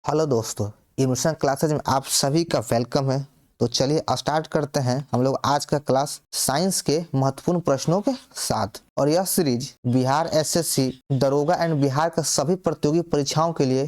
Hello दोस्तों, emotion classes में आप सभी का वेलकम है। तो चलिए स्टार्ट करते हैं हम लोग आज का क्लास साइंस के महत्वपूर्ण प्रश्नों के साथ। और यह सीरीज बिहार एसएससी, दरोगा एंड बिहार का सभी प्रतियोगी परीक्षाओं के लिए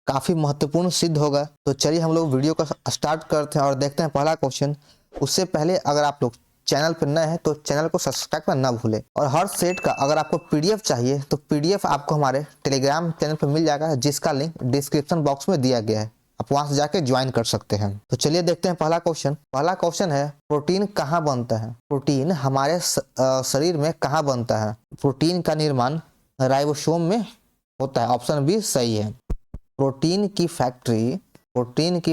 काफ़ी महत्वपूर्ण सिद्ध होगा। तो चलिए हम लोग वीडियो का स्टार्ट करते हैं और देखते हैं पहला क्वेश्चन। उससे पहले अगर आप लोग चैनल पर नए हैं तो चैनल को सब्सक्राइब करना ना भूलें। और हर सेट का अगर आपको पीडीएफ चाहिए तो पीडीएफ आपको हमारे टेलीग्राम चैनल पर मिल जाएगा, जिसका लिंक डिस्क्रिप्शन बॉक्स में दिया गया है। आप वहां से जाके ज्वाइन कर सकते हैं। तो चलिए देखते हैं पहला क्वेश्चन है, प्रोटीन कहाँ बनता है? प्रोटीन हमारे शरीर में कहाँ बनता है? प्रोटीन का निर्माण राइबोसोम में होता है। ऑप्शन बी सही है। प्रोटीन की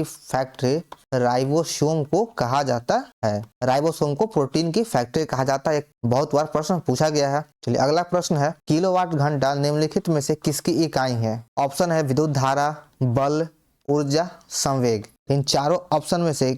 फैक्ट्री राइबोसोम को कहा जाता है। राइबोसोम को प्रोटीन की फैक्ट्री कहा जाता है। एक बहुत बार प्रश्न पूछा गया है। चलिए अगला प्रश्न है, किलोवाट घंटा निम्नलिखित में से किसकी इकाई है? ऑप्शन है विद्युत धारा, बल, ऊर्जा, संवेग। इन चारों ऑप्शन में से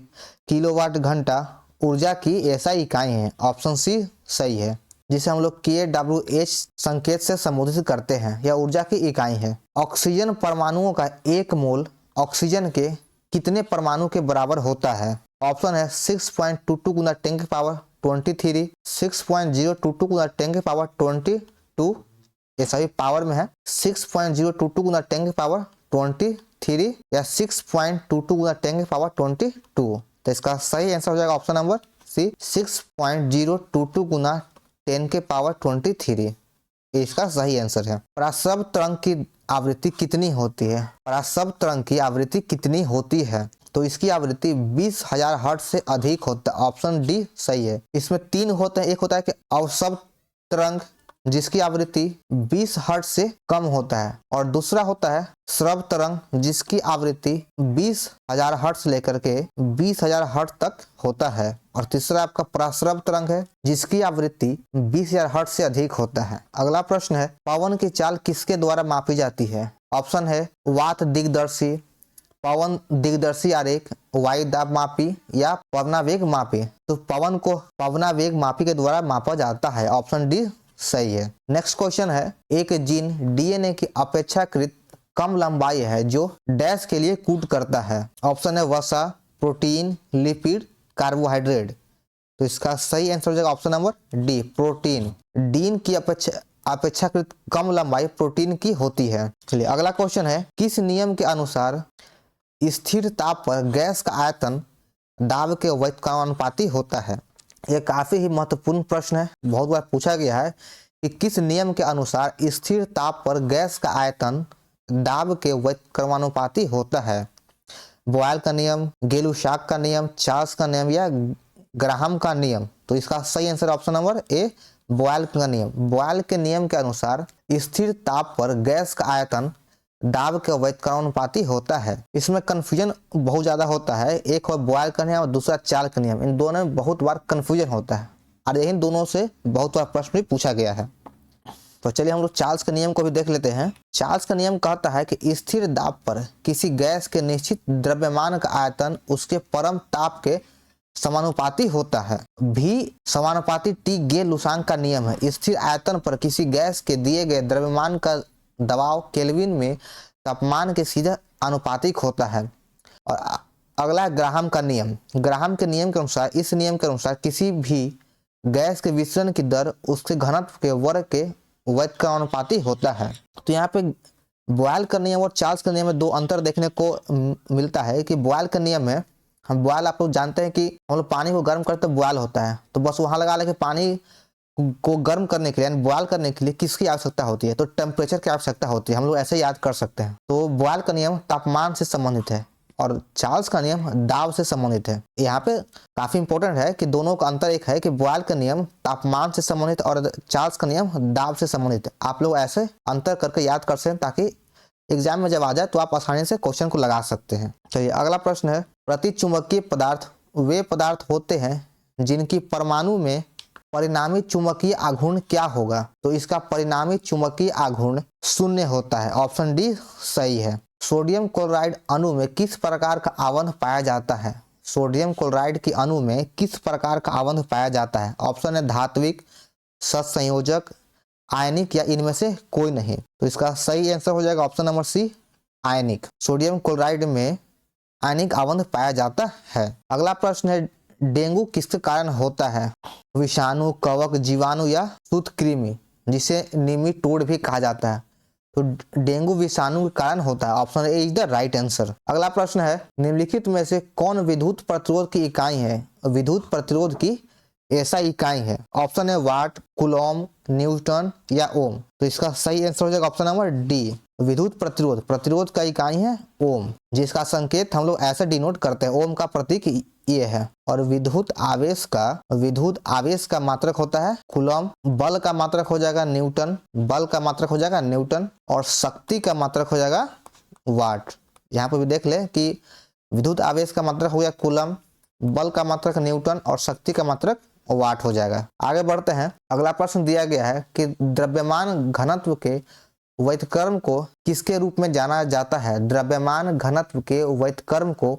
किलोवाट घंटा ऊर्जा की ऐसा इकाई है। ऑप्शन सी सही है, जिसे हम लोग kWh संकेत से संबोधित करते हैं। यह ऊर्जा की इकाई है। ऑक्सीजन परमाणुओं का एक मोल ऑक्सीजन के कितने परमाणु के बराबर होता है? ऑप्शन है 6.22 गुना 10 की पावर 23, 6.022 गुना 10 की पावर 22, ये सभी पावर में है। 6.022 गुना 10 की पावर 23 या 6.22 गुना 10 की पावर 22। तो इसका सही आंसर हो जाएगा ऑप्शन नंबर सी, 6.022 गुना 10 के पावर 23। इसका सही आंसर है। पराश्रव तरंग की आवृत्ति कितनी होती है? पराश्रव तरंग की आवृत्ति कितनी होती है? तो इसकी आवृत्ति 20,000 हर्ट्ज से अधिक होता है। ऑप्शन डी सही है। इसमें तीन होते हैं। एक होता है कि अवश्रव तरंग, जिसकी आवृत्ति 20 हर्ट्ज से कम होता है, और दूसरा होता है श्रव तरंग, जिसकी आवृत्ति 20,000 हर्ट्ज लेकर के 20,000 हर्ट्ज तक होता है, और तीसरा आपका पराश्रव तरंग है, जिसकी आवृत्ति 20,000 हर्ट्ज से अधिक होता है। अगला प्रश्न है, पवन की चाल किसके द्वारा मापी जाती है? ऑप्शन है वात दिग्दर्शी, पवन दिग्दर्शी आरेख, वायु दाब मापी या पवनावेग मापी। तो पवन को पवनावेग मापी के द्वारा मापा जाता है। ऑप्शन डी सही है। नेक्स्ट क्वेश्चन है, एक जीन डीएनए की अपेक्षाकृत कम लंबाई है जो डैश के लिए कोड करता है। ऑप्शन है वसा, प्रोटीन, लिपिड, कार्बोहाइड्रेट। तो इसका सही आंसर हो जाएगा option number D, protein. Dean की अपेक्षाकृत कम लंबाई प्रोटीन की होती है। चलिए अगला क्वेश्चन है, किस नियम के अनुसार स्थिर ताप पर गैस का आयतन दाब के व्युत्क्रमानुपाती होता है? यह काफी ही महत्वपूर्ण प्रश्न है। बहुत बार पूछा गया है कि किस नियम के अनुसार स्थिर ताप पर गैस का आयतन दाब के व्युत्क्रमानुपाती होता है? बॉयल का नियम, गेलुशाक का नियम, चार्ल्स का नियम या ग्राहम का नियम। तो इसका सही answer option number A, Boyle का नियम। बॉयल के नियम के अनुसार स्थिर ताप पर गैस का आयतन दाब के व्युत्क्रमानुपाती होता है। इसमें कंफ्यूजन बहुत ज्यादा होता है। एक है बॉयल का नियम और दूसरा चार्ल्स का नियम। इन दोनों में बहुत बार कंफ्यूजन होता है, और इन दोनों से बहुत बार प्रश्न भी पूछा गया है। तो चलिए हम लोग चार्ल्स के नियम को भी देख लेते हैं। चार्ल्स का नियम कहता है कि स्थिर दाब पर किसी गैस के निश्चित द्रव्यमान का आयतन उसके परम ताप के समानुपाती होता है। भी समानुपाती टी गे-लुसांग का नियम है। स्थिर आयतन पर किसी गैस के दिए गए द्रव्यमान का दबाव केल्विन में तापमान के सीधा आनुपातिक होता है। और अगला ग्राहम का नियम। ग्राहम के नियम के अनुसार, इस नियम के अनुसार किसी भी गैस के विचलन की दर उसके घनत्व के वर्ग के व्युत्क्रमानुपाती होता है। तो यहाँ पे बॉयल का नियम और चार्ल्स का नियम में दो अंतर देखने को मिलता है। कि बॉयल का नियम में, हम बॉयल आप लोग जानते हैं कि हम लोग पानी को गर्म करते बॉयल होता है, तो बस वहां लगा ले कि पानी को गर्म करने के लिए यानी बॉयल करने के लिए किसकी आवश्यकता होती है? तो टेम्परेचर की आवश्यकता होती है। हम लोग ऐसे याद कर सकते हैं। तो बॉयल का नियम तापमान से संबंधित है और चार्ल्स का नियम दाब से संबंधित है। यहाँ पे काफी इंपॉर्टेंट है कि दोनों का अंतर एक है कि बॉयल का नियम तापमान से संबंधित और चार्ल्स का नियम दाब से संबंधित है। आप लोग ऐसे अंतर करके याद कर सकें ताकि एग्जाम में जब आ जाए तो आप आसानी से क्वेश्चन को लगा सकते हैं। चलिए अगला प्रश्न है, प्रतिचुंबकीय पदार्थ वे पदार्थ होते हैं जिनकी परमाणु में परिणामी चुंबकीय आघूर्ण क्या होगा? तो इसका परिणामी चुंबकीय आघूर्ण 0 होता है। ऑप्शन डी सही है। सोडियम क्लोराइड अणु में किस प्रकार का आबंध पाया जाता है? सोडियम क्लोराइड की अणु में किस प्रकार का आबंध पाया जाता है? ऑप्शन है धात्विक, सत्संयोजक, आयनिक या इनमें से कोई नहीं। तो इसका सही आंसर हो जाएगा ऑप्शन नंबर सी, आयनिक। सोडियम क्लोराइड में आयनिक आबंध पाया जाता है। अगला प्रश्न है, डेंगू किसके कारण होता है? विषाणु, कवक, जीवाणु या सूत्रकृमि, जिसे निमेटोड भी कहा जाता है। तो डेंगू विषाणु के कारण होता है। Option A is the right answer. अगला प्रश्न है, निम्नलिखित में से कौन विद्युत प्रतिरोध की इकाई है? विद्युत प्रतिरोध की ऐसा इकाई है। ऑप्शन है वाट, कूलॉम, न्यूटन या ओम। तो इसका सही आंसर हो जाएगा ऑप्शन नंबर डी। विद्युत प्रतिरोध, प्रतिरोध का इकाई है ओम, जिसका संकेत हम लोग ऐसे डिनोट करते हैं, ओम का प्रतीक ये है। और विद्युत आवेश का मात्रक होता है कूलॉम, बल का मात्रक हो जाएगा न्यूटन, और शक्ति का मात्रक हो जाएगा वाट। यहाँ पर भी देख ले कि विद्युत आवेश का मात्रक हो गया कूलम, बल का मात्रक न्यूटन और शक्ति का मात्रक वाट हो जाएगा। आगे बढ़ते हैं। अगला प्रश्न दिया गया है कि द्रव्यमान घनत्व के व्युत्क्रम को किसके रूप में जाना जाता है? द्रव्यमान घनत्व के व्युत्क्रम को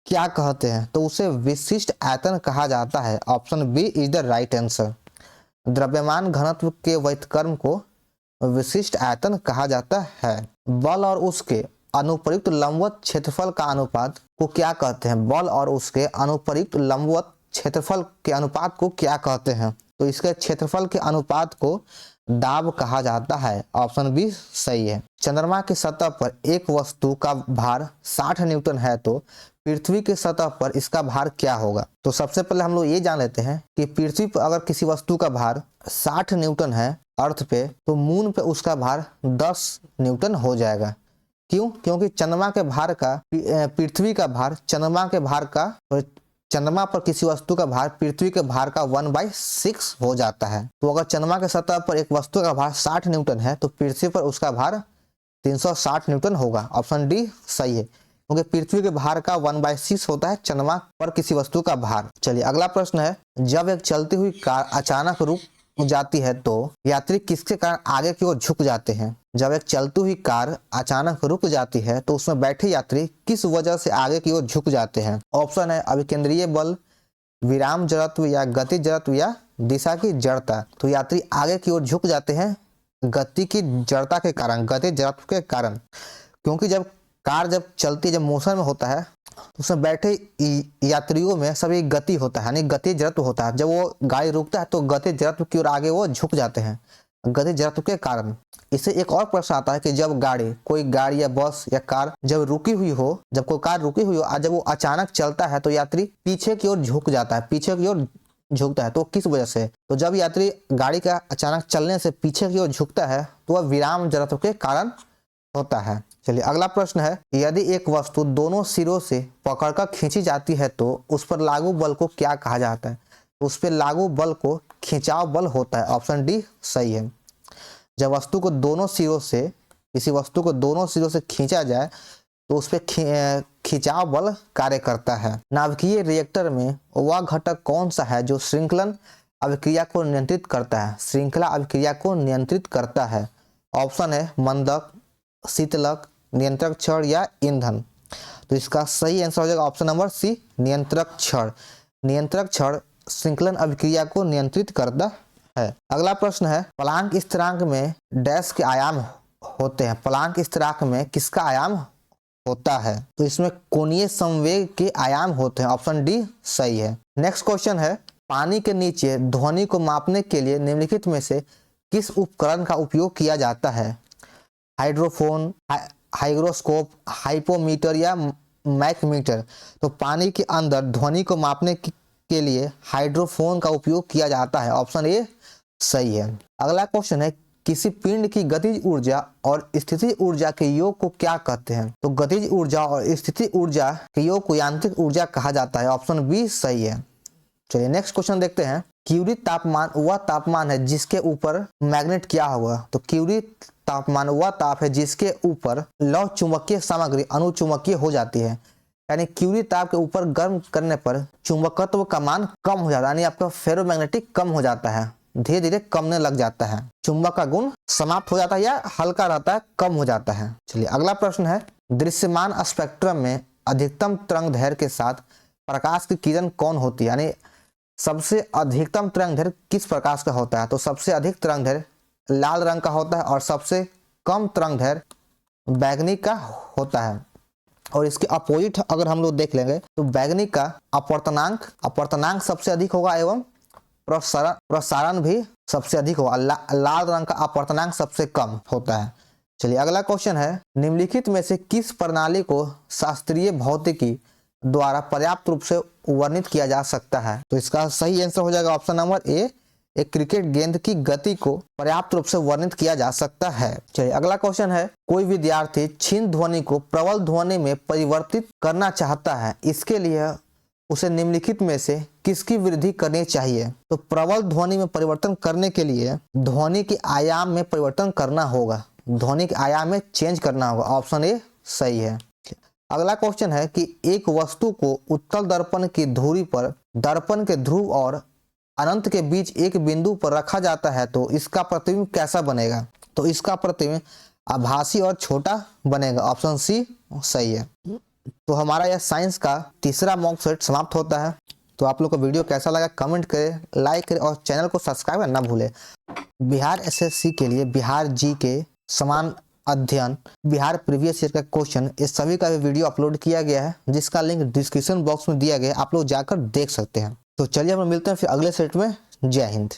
क्या कहते हैं? तो उसे विशिष्ट आयतन कहा जाता है। Option B is the right answer. द्रव्यमान घनत्व के व्युत्क्रम को विशिष्ट आयतन कहा जाता है। बल और उसके अनुप्रयुक्त लंबवत क्षेत्रफल का अनुपात को क्या कहते हैं? बल और उसके अनुप्रयुक्त लंबवत क्षेत्रफल के अनुपात को क्या कहते हैं? तो इसके क्षेत्रफल के अनुपात को दाब कहा जाता है। ऑप्शन बी सही है। चंद्रमा की सतह पर एक वस्तु का भार 60 न्यूटन है, तो पृथ्वी की सतह पर इसका भार क्या होगा? तो सबसे पहले हम लोग ये जान लेते हैं कि पृथ्वी पर अगर किसी वस्तु का भार 60 न्यूटन है अर्थ पे, तो मून पे उसका भार 10 न्यूटन हो जाएगा। क्यों? क्योंकि चंद्रमा के भार का पृथ्वी का भार चंद्रमा पर किसी वस्तु का भार पृथ्वी के भार का 1/6 हो जाता है। तो अगर चंद्रमा के सतह पर एक वस्तु का भार 60 न्यूटन है, तो पृथ्वी पर उसका भार 360 न्यूटन होगा। ऑप्शन डी सही है, क्योंकि पृथ्वी के भार का 1/6 होता है चंद्रमा पर किसी वस्तु का भार। चलिए अगला प्रश्न है, जब एक चलती हुई कार अचानक रुक जाती है तो यात्री किसके कारण आगे की ओर झुक जाते हैं? जब एक चलती हुई कार अचानक रुक जाती है तो उसमें बैठे यात्री किस वजह से आगे की ओर झुक जाते हैं? ऑप्शन है अभिकेंद्रीय बल, विराम जड़त्व या गति जड़त्व या दिशा की जड़ता। तो यात्री आगे की ओर झुक जाते हैं गति की जड़ता के कारण, गति जड़त्व के कारण। क्योंकि जब कार चलती, जब मोशन में होता है, तो उसमें बैठे यात्रियों में सभी गति होता है, यानी गति जड़त्व होता है। जब वो गाड़ी रुकता है तो गति जड़त्व की ओर आगे वो झुक जाते हैं गति जड़त्व के कारण। इससे एक और प्रश्न आता है कि जब कोई गाड़ी या बस या कार जब रुकी हुई हो, जब कोई कार रुकी हुई हो और जब वो अचानक चलता है तो यात्री पीछे की ओर झुक जाता है, पीछे की ओर झुकता है। तो किस वजह से? तो जब यात्री गाड़ी का अचानक चलने से पीछे की ओर झुकता है तो वह विराम जड़त्व के कारण होता है। चलिए अगला प्रश्न है, यदि एक वस्तु दोनों सिरों से पकड़कर खींची जाती है तो उस पर लागू बल को क्या कहा जाता है? उस पर लागू बल को खिंचाव बल होता है। ऑप्शन डी सही है। जब वस्तु को दोनों सिरों से, किसी वस्तु को दोनों सिरों से खींचा जाए तो उस पर खिंचाव बल कार्य करता है। नाभिकीय रिएक्टर में वह घटक कौन सा है जो श्रृंखलन अभिक्रिया को नियंत्रित करता है? श्रृंखला अभिक्रिया को नियंत्रित करता है। ऑप्शन है मंदक, शीतलक, नियंत्रक छड़ या ईंधन। तो इसका सही आंसर हो जाएगा ऑप्शन नंबर सी, नियंत्रक छड़। नियंत्रक छड़ श्रृंखलन अभिक्रिया को नियंत्रित करता है। अगला प्रश्न है, प्लांक स्थिरांक में डैश के आयाम होते हैं? प्लांक स्थिरांक में किसका आयाम होता है? तो इसमें कोणीय संवेग के आयाम होते हैं। ऑप्शन डी सही है। नेक्स्ट क्वेश्चन है, पानी के नीचे ध्वनि को मापने के लिए निम्नलिखित में से किस उपकरण का उपयोग किया जाता है? हाइड्रोफोन, हाइग्रोस्कोप, हाइपोमीटर या मैकमीटर। तो पानी के अंदर ध्वनि को मापने के लिए हाइड्रोफोन का उपयोग किया जाता है। ऑप्शन ए सही है। अगला क्वेश्चन है, किसी पिंड की गतिज ऊर्जा और स्थितिज ऊर्जा के योग को क्या कहते हैं? तो गतिज ऊर्जा और स्थितिज ऊर्जा के योग को यांत्रिक ऊर्जा कहा जाता है। ऑप्शन बी सही है। चलिए नेक्स्ट क्वेश्चन देखते हैं, क्यूरी तापमान वह तापमान है जिसके ऊपर मैग्नेट क्या होगा? तो क्यूरी तापमान वह ताप है जिसके ऊपर लौह चुंबकीय सामग्री अनुचुंबकीय हो जाती है। यानी क्यूरी ताप के ऊपर गर्म करने पर चुंबकत्व का मान कम हो जाता है, यानी आपका फेरोमैग्नेटिक कम हो जाता है, धीरे धीरे कमने लग जाता है, चुंबक का गुण समाप्त हो जाता है या हल्का रहता है, कम हो जाता है। चलिए अगला प्रश्न है, दृश्यमान स्पेक्ट्रम में अधिकतम तरंग दैर्घ्य के साथ प्रकाश की किरण कौन होती है? यानी सबसे अधिकतम तरंग दैर्घ्य किस प्रकाश का होता है? तो सबसे अधिक तरंग दैर्घ्य लाल रंग का होता है और सबसे कम तरंग दैर्घ्य बैगनी का होता है। और इसके अपोजिट अगर हम लोग देख लेंगे तो बैगनी का अपवर्तनांक सबसे अधिक होगा एवं प्रसारण भी सबसे अधिक होगा। लाल रंग का अपवर्तनांक सबसे कम होता है। चलिए अगला क्वेश्चन है, निम्नलिखित में से किस प्रणाली को शास्त्रीय भौतिकी द्वारा पर्याप्त रूप से वर्णित किया जा सकता है? तो इसका सही आंसर हो जाएगा ऑप्शन नंबर ए, एक क्रिकेट गेंद की गति को पर्याप्त रूप से वर्णित किया जा सकता है। चलिए अगला क्वेश्चन है, कोई विद्यार्थी क्षीण ध्वनि को प्रबल ध्वनि में परिवर्तित करना चाहता है, इसके लिए उसे निम्नलिखित में से किसकी वृद्धि करनी चाहिए? तो प्रबल ध्वनि में परिवर्तन करने के लिए ध्वनि के आयाम में परिवर्तन करना होगा, ध्वनि के आयाम में चेंज करना होगा। ऑप्शन ए सही है। अगला क्वेश्चन है कि एक वस्तु को उत्तल दर्पण की धुरी पर दर्पण के ध्रुव और अनंत के बीच एक बिंदु पर रखा जाता है, तो इसका प्रतिबिंब कैसा बनेगा? तो इसका प्रतिबिंब आभासी और छोटा बनेगा। ऑप्शन सी सही है। तो हमारा यह साइंस का तीसरा मॉक सेट समाप्त होता है। तो आप लोग को वीडियो कैसा लगा कमेंट करें, लाइक करें और चैनल को सब्सक्राइब करना ना भूलें। बिहार एसएससी के लिए बिहार जी के समान अध्ययन, बिहार प्रीवियस ईयर का क्वेश्चन, इस सभी का भी वीडियो अपलोड किया गया है, जिसका लिंक डिस्क्रिप्शन बॉक्स में दिया गया है, आप लोग जाकर देख सकते हैं। तो चलिए हम मिलते हैं फिर अगले सेट में। जय हिंद।